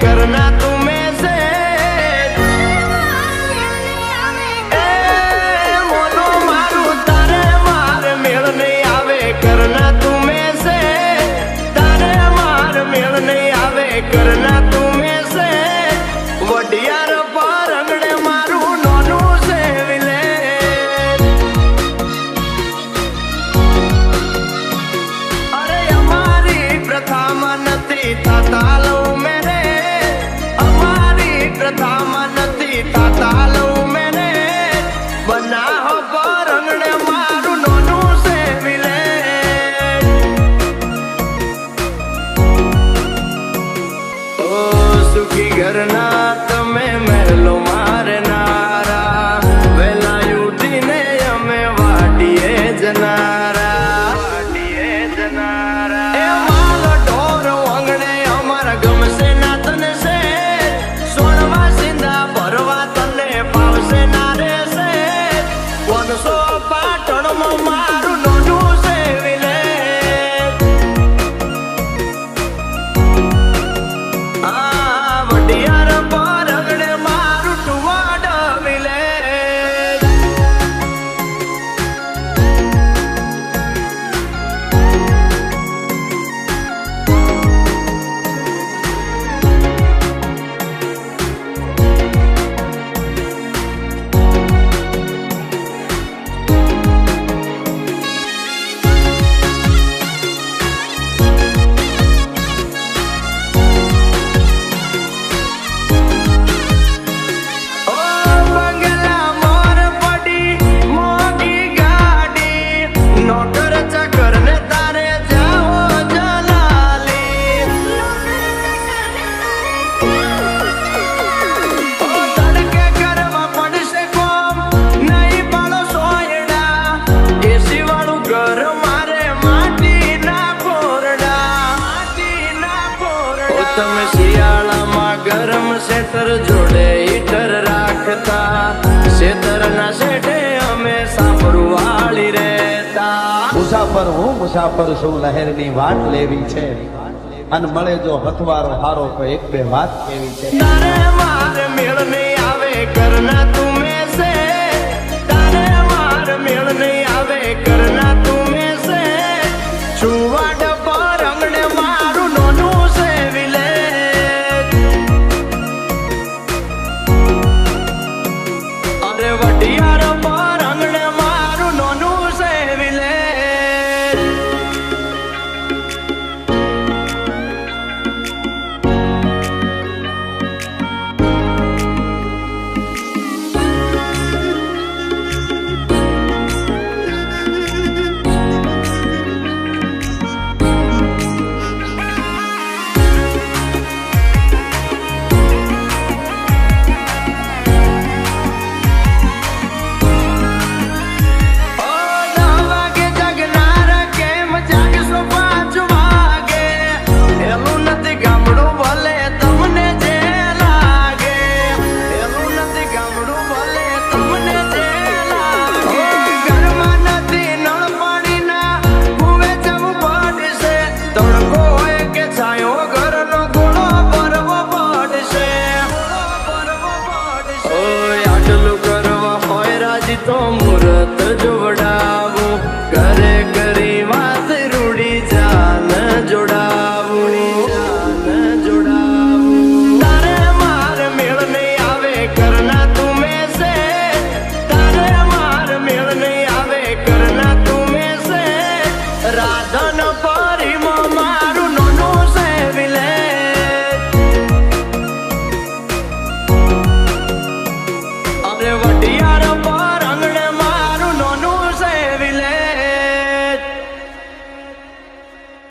करना तुम्हें से मोनो मारू तारे मार मेल नहीं आवे करना तुम्हें से तारे मार मेल नहीं आवे करना तुम्हें से वडियार पर अंगड़े मारू नोनू से विले अरे हमारी प्रथा मनती तालो मेरे हमारी प्रथा मनती तालो मेरे बना हो पर अंगड़े मारू नोनू से विले ओ सुखी घर ना तमे महलो मारे नारा वेला उठी ने हमें वाटिए जनारा ए माल ढोर अंगणे हमारा गम से ना तने से सोनवा सिंधा भरवा तने पाव से नारे से 100 पाटण में मारू नोनू से विले वडियार पर अंगणे मारू टुवाड विले ओ बंगला मोर पड़ी मोगी गाड़ी नौकर चाकर ने तारे जाओ जलाली ओ तड़के करवा पड़से कोम नहीं पालो सोयड़ा एसी वालू घर मारे माटी ना फोरड़ा ओ तमे शियाला मां गरम सेतर जोड़े हीटर राखता सेतर ना सेठे हमें सापरू वाली रहता મુસાફર હું મુસાફર છું લહેરની વાટ લેવી છે અન મળે જો હથવારો હારો તો એક બે વાત કેવી છે તારે મારે મેળ નહીં આવે કરના તું